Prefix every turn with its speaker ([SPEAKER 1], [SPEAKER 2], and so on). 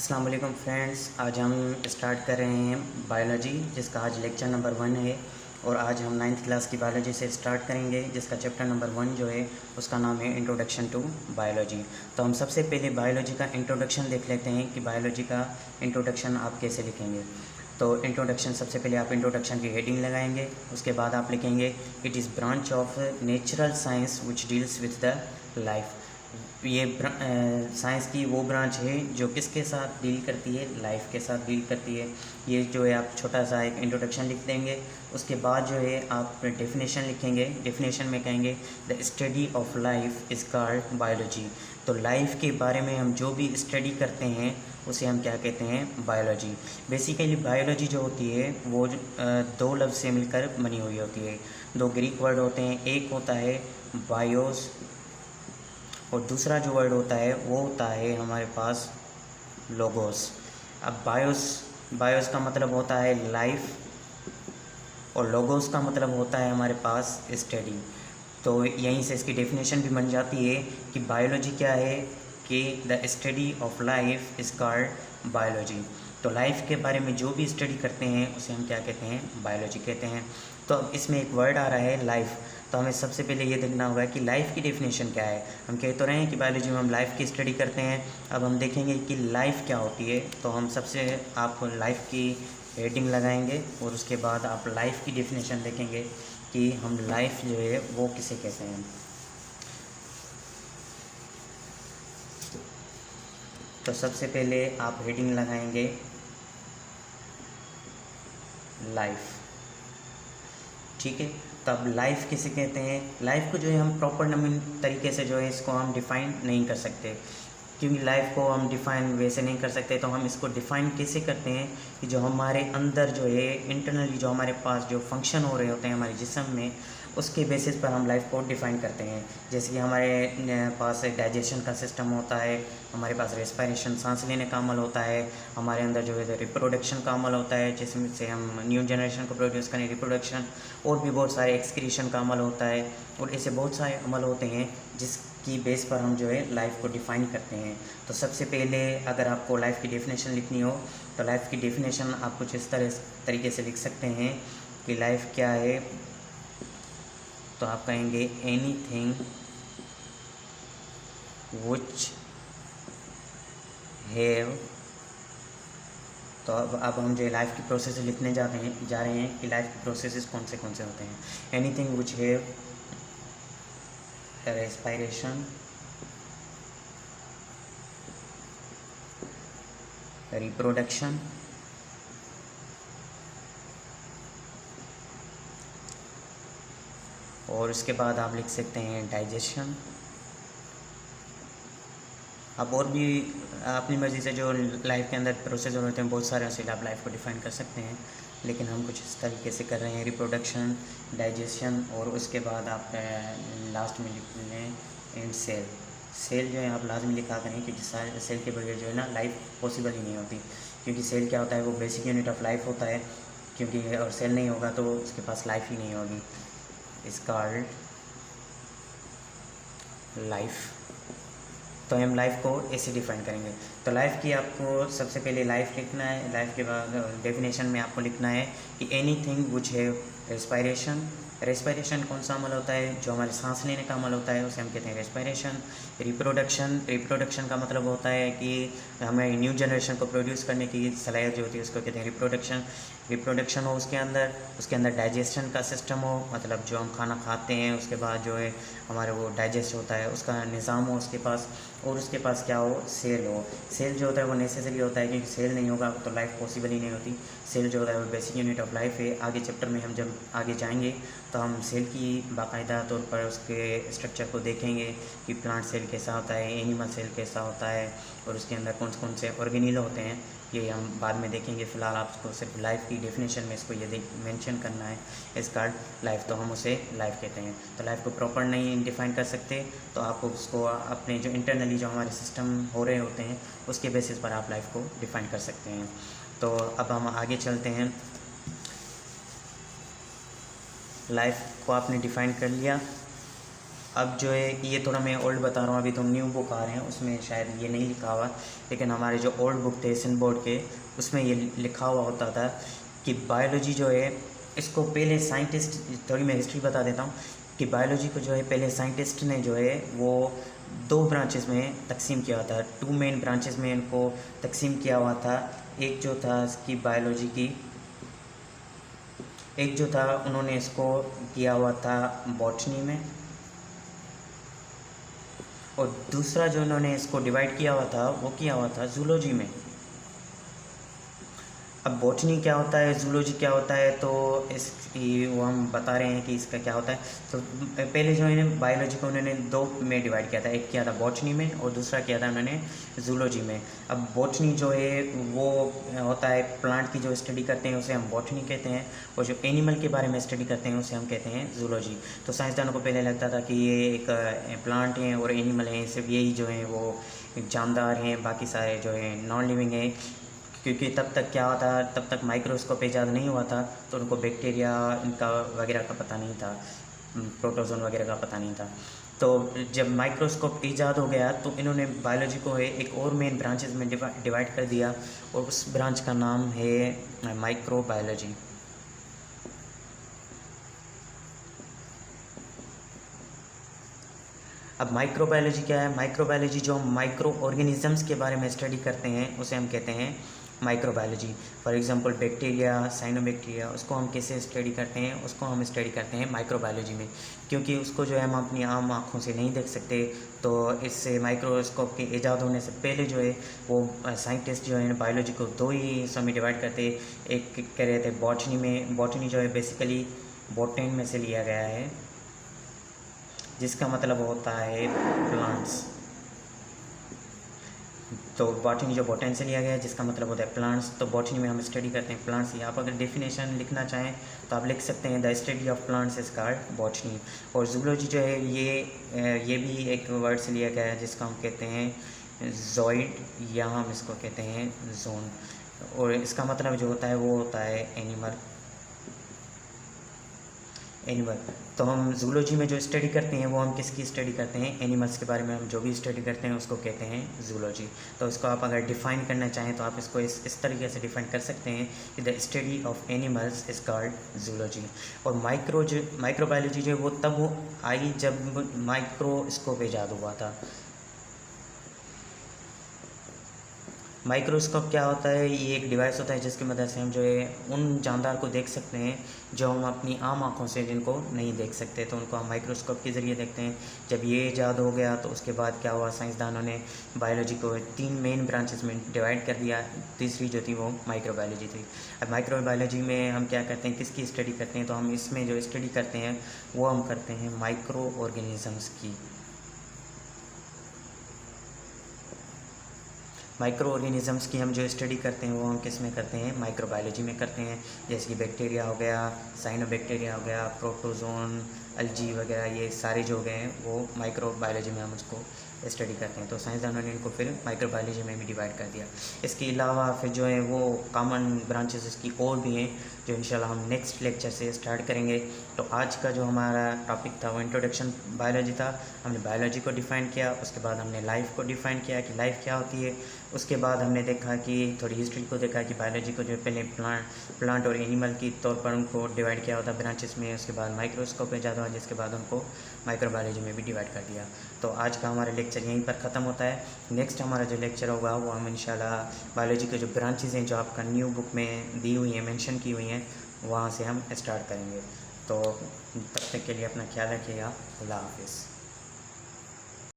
[SPEAKER 1] अस्सलाम वालेकुम फ्रेंड्स, आज हम स्टार्ट कर रहे हैं बायोलॉजी, जिसका आज लेक्चर नंबर 1 है। और आज हम 9th क्लास की बायोलॉजी से स्टार्ट करेंगे, जिसका चैप्टर नंबर 1 जो है उसका नाम है इंट्रोडक्शन टू बायोलॉजी। तो हम सबसे पहले बायोलॉजी का इंट्रोडक्शन देख लेते हैं कि बायोलॉजी का इंट्रोडक्शन आप कैसे लिखेंगे। तो इंट्रोडक्शन, सबसे पहले आप इंट्रोडक्शन की हेडिंग लगाएंगे, उसके बाद आप लिखेंगे it is branch of natural science which deals with the life. ये साइंस की वो ब्रांच है जो किसके साथ डील करती है, लाइफ के साथ डील करती है। ये जो है आप छोटा सा एक इंट्रोडक्शन लिख देंगे। उसके बाद जो है आप डेफिनेशन लिखेंगे। डेफिनेशन में कहेंगे the study of life is called biology. तो लाइफ के बारे में हम जो भी स्टडी करते हैं उसे हम क्या कहते हैं, बायोलॉजी। बेसिकली बायोलॉजी जो होती है वो दो लफ्ज़ से मिलकर बनी हुई होती है। दो ग्रीक वर्ड होते हैं, एक होता है बायोस और दूसरा जो वर्ड होता है वो होता है हमारे पास लोगोस। अब बायोस का मतलब होता है लाइफ और लोगोस का मतलब होता है हमारे पास स्टडी। तो यहीं से इसकी डेफिनेशन भी बन जाती है कि बायोलॉजी क्या है, कि the study of life is called biology. तो लाइफ के बारे में जो भी स्टडी करते हैं उसे हम क्या कहते हैं, बायोलॉजी कहते हैं। तो अब इसमें एक वर्ड आ रहा है लाइफ। तो हमें सबसे पहले ये देखना होगा कि लाइफ की डेफिनेशन क्या है। हम कह तो रहे हैं कि बायोलॉजी में हम लाइफ की स्टडी करते हैं, अब हम देखेंगे कि लाइफ क्या होती है। तो हम सबसे आप लाइफ की हेडिंग लगाएंगे और उसके बाद आप लाइफ की डेफिनेशन देखेंगे कि हम लाइफ जो है वो किसे कहते हैं। तो सबसे पहले आप हेडिंग लगाएंगे लाइफ, ठीक है। तो अब लाइफ किसे कहते हैं, लाइफ को जो है हम प्रॉपर नमीन तरीके से जो है इसको हम डिफ़ाइन नहीं कर सकते, क्योंकि लाइफ को हम डिफ़ाइन वैसे नहीं कर सकते। तो हम इसको डिफ़ाइन कैसे करते हैं कि जो हमारे अंदर जो है इंटरनली जो हमारे पास जो फंक्शन हो रहे होते हैं हमारे जिस्म में, उसके बेसिस पर हम लाइफ को डिफ़ाइन करते हैं। जैसे कि हमारे पास डाइजेशन का सिस्टम होता है, हमारे पास रेस्पिरेशन सांस लेने का अमल होता है, हमारे अंदर जो है रिप्रोडक्शन का अमल होता है जिसमें से हम न्यू जनरेशन को प्रोड्यूस करें, रिप्रोडक्शन। और भी बहुत सारे एक्सक्रीशन का अमल होता है, और ऐसे बहुत सारे अमल होते हैं जिसकी बेस पर हम जो है लाइफ को डिफ़ाइन करते हैं। तो सबसे पहले अगर आपको लाइफ की डेफिनेशन लिखनी हो तो लाइफ की डेफिनेशन आप कुछ इस तरीके से लिख सकते हैं कि लाइफ क्या है। तो आप कहेंगे एनीथिंग विच हैव। तो अब हम जो लाइफ की प्रोसेस लिखने जा रहे हैं कि लाइफ के प्रोसेस कौन से होते हैं। Anything which have respiration, reproduction, और उसके बाद आप लिख सकते हैं डाइजेशन। अब और भी अपनी मर्ज़ी से जो लाइफ के अंदर प्रोसेस होते हैं बहुत सारे, उसे आप लाइफ को डिफ़ाइन कर सकते हैं, लेकिन हम कुछ इस तरीके से कर रहे हैं, रिप्रोडक्शन, डाइजेशन, और उसके बाद आप लास्ट में लिख लें एंड सेल। सेल जो है आप लाजमी लिखा करें, क्योंकि सेल के बगैर जो है ना लाइफ पॉसिबल ही नहीं होती। क्योंकि सेल क्या होता है, वो बेसिक यूनिट ऑफ लाइफ होता है, क्योंकि और सेल नहीं होगा तो उसके पास लाइफ ही नहीं होगी। Is called life. तो हम लाइफ को ऐसे डिफाइन करेंगे। तो लाइफ की आपको सबसे पहले लाइफ लिखना है। लाइफ के बाद डेफिनेशन में आपको लिखना है कि anything which have respiration. Respiration कौन सा अमल होता है, जो हमारे सांस लेने का अमल होता है उसे हम कहते हैं रेस्पिरेशन। रिप्रोडक्शन का मतलब होता है कि हमें न्यू जनरेशन को प्रोड्यूस करने की सलाहियत जो होती है उसको कहते हैं रिप्रोडक्शन हो उसके अंदर डाइजेशन का सिस्टम हो, मतलब जो हम खाना खाते हैं उसके बाद जो है हमारे वो डाइजेस्ट होता है, उसका निज़ाम हो उसके पास, और उसके पास क्या हो, सेल हो। सेल जो होता है वो नेसेसरी होता है, क्योंकि सेल नहीं होगा तो लाइफ पॉसिबल ही नहीं होती। सेल जो होता है वो बेसिक यूनिट ऑफ लाइफ है। आगे चैप्टर में हम जब आगे जाएंगे तो हम सेल की बाकायदा तौर पर उसके स्ट्रक्चर को देखेंगे कि प्लांट सेल कैसा होता है, एनिमल सेल कैसा होता है, और उसके अंदर कौन से ऑर्गेनील होते हैं, ये हम बाद में देखेंगे। फ़िलहाल आपको सिर्फ लाइफ की डेफिनेशन में इसको ये मेंशन करना है, इस कार्ड लाइफ, तो हम उसे लाइफ कहते हैं। तो लाइफ को प्रॉपर नहीं डिफ़ाइन कर सकते, तो आप उसको अपने जो इंटरनली जो हमारे सिस्टम हो रहे होते हैं उसके बेसिस पर आप लाइफ को डिफ़ाइन कर सकते हैं। तो अब हम आगे चलते हैं। लाइफ को आपने डिफ़ाइन कर लिया, अब जो है ये थोड़ा मैं ओल्ड बता रहा हूँ, अभी तो न्यू बुक आ रहे हैं उसमें शायद ये नहीं लिखा हुआ, लेकिन हमारे जो ओल्ड बुक थे सिंध बोर्ड के उसमें ये लिखा हुआ होता था कि बायोलॉजी जो है इसको पहले साइंटिस्ट, थोड़ी मैं हिस्ट्री बता देता हूँ कि बायोलॉजी को जो है पहले साइंटिस्ट ने जो है वो 2 ब्रांचेस में तकसीम किया हुआ था, 2 मेन ब्रांचेस में इनको तकसीम किया हुआ था। एक जो था इसकी बायोलॉजी की, एक जो था उन्होंने इसको किया हुआ था बॉटनी में, और दूसरा जो उन्होंने इसको डिवाइड किया हुआ था वो किया हुआ था जूलॉजी में। अब बॉटनी क्या होता है, जूलॉजी क्या होता है, तो इसकी वो हम बता रहे हैं कि इसका क्या होता है। तो पहले जो है बायोलॉजी को उन्होंने 2 में डिवाइड किया था, एक किया था बॉटनी में और दूसरा किया था उन्होंने जूलॉजी में। अब बॉटनी जो है वो होता है प्लांट की जो स्टडी करते हैं उसे हम बॉटनी कहते हैं, और जो एनिमल के बारे में स्टडी करते हैं उसे हम कहते हैं जूलॉजी। तो साइंसदानों को पहले लगता था कि ये एक प्लांट हैं और एनिमल हैं, सिर्फ यही जो है वो जानदार हैं, बाकी सारे जो है नॉन लिविंग हैं, क्योंकि तब तक क्या होता, तब तक माइक्रोस्कोप ईजाद नहीं हुआ था, तो उनको बैक्टीरिया इनका वगैरह का पता नहीं था, प्रोटोजोन वगैरह का पता नहीं था। तो जब माइक्रोस्कोप ईजाद हो गया तो इन्होंने बायोलॉजी को है एक और मेन ब्रांचेस में डिवाइड कर दिया, और उस ब्रांच का नाम है माइक्रोबायोलॉजी। अब माइक्रोबायोलॉजी क्या है, माइक्रोबायोलॉजी जो हम माइक्रो ऑर्गेनिजम्स के बारे में स्टडी करते हैं उसे हम कहते हैं microbiology. For example bacteria, cyanobacteria, उसको हम कैसे स्टडी करते हैं, उसको हम स्टडी करते हैं माइक्रोबायोलॉजी में, क्योंकि उसको जो है हम अपनी आम आँखों से नहीं देख सकते। तो इससे माइक्रोस्कोप के ईजाद होने से पहले जो है वो साइंटिस्ट जो है बायोलॉजी को 2 ही हिस्सों में डिवाइड करते। एक कह रहे थे बॉटनी में, बॉटनी जो है बेसिकली बॉटनी में से लिया गया है, जिसका मतलब होता है प्लांट्स। तो बॉटनी जो बॉटनी से लिया गया है जिसका मतलब होता है प्लांट्स। तो बॉटनी में हम स्टडी करते हैं प्लांट्स। यहाँ पर अगर डेफिनेशन लिखना चाहें तो आप लिख सकते हैं the study of plants is called botany. और जूलॉजी जो है ये भी एक वर्ड से लिया गया है जिसका हम कहते हैं जॉइड, या हम इसको कहते हैं जोन, और इसका मतलब जो होता है वो होता है एनिमल। तो हम जूलॉजी में जो स्टडी करते हैं वो हम किसकी स्टडी करते हैं, एनिमल्स के बारे में हम जो भी स्टडी करते हैं उसको कहते हैं जूलॉजी। तो इसको आप अगर डिफ़ाइन करना चाहें तो आप इसको इस तरीके से डिफ़ाइन कर सकते हैं कि the study of animals is called zoology. और माइक्रोबायोलॉजी जो है वो तब आई जब माइक्रोस्कोप ईजाद हुआ था। माइक्रोस्कोप क्या होता है, ये एक डिवाइस होता है जिसकी मदद से हम जो है उन जानदार को देख सकते हैं जो हम अपनी आम आँखों से जिनको नहीं देख सकते, तो उनको हम माइक्रोस्कोप के ज़रिए देखते हैं। जब ये ईजाद हो गया तो उसके बाद क्या हुआ, साइंसदानों ने बायोलॉजी को 3 मेन ब्रांचेस में डिवाइड कर दिया। तीसरी जो थी वो माइक्रोबायोलॉजी थी। अब माइक्रोबायोलॉजी में हम क्या करते हैं, किसकी स्टडी करते हैं, तो हम इसमें जो स्टडी करते हैं वो हम करते हैं माइक्रो ऑर्गेनिज़म्स की। माइक्रो ऑर्गेनिज़म्स की हम जो स्टडी करते हैं वो हम किस में करते हैं, माइक्रोबायोलॉजी में करते हैं। जैसे कि बैक्टीरिया हो गया, साइनोबैक्टीरिया हो गया, प्रोटोजोन, अल्जी वगैरह, ये सारे जो हो गए हैं वो माइक्रोबायोलॉजी में हम उसको स्टडी करते हैं। तो साइंसदानों ने इनको फिर माइक्रोबायोलॉजी में भी डिवाइड कर दिया। इसके अलावा फिर जो है वो कॉमन ब्रांचेस इसकी और भी हैं जो इंशाल्लाह हम नेक्स्ट लेक्चर से स्टार्ट करेंगे। तो आज का जो हमारा टॉपिक था वो इंट्रोडक्शन बायोलॉजी था। हमने बायोलॉजी को डिफ़ाइन किया, उसके बाद हमने लाइफ को डिफ़ाइन किया कि लाइफ क्या होती है। उसके बाद हमने देखा कि थोड़ी हिस्ट्री को देखा कि बायोलॉजी को जो पहले प्लांट और एनिमल की तौर पर उनको डिवाइड किया होता ब्रांचेस में, उसके बाद माइक्रोस्कोप में ज़्यादा हुआ, जिसके बाद उनको माइक्रोबायोलॉजी में भी डिवाइड कर दिया। तो आज का हमारा लेक्चर यहीं पर ख़त्म होता है। नेक्स्ट हमारा जो लेक्चर होगा वो हम इंशाल्लाह बायोलॉजी के जो ब्रांचेस हैं जो आपका न्यू बुक में दी हुई हैं, मेंशन की हुई हैं, वहाँ से हम स्टार्ट करेंगे। तो तब तक के लिए अपना ख्याल रखिएगा। अल्लाह हाफ़िज़।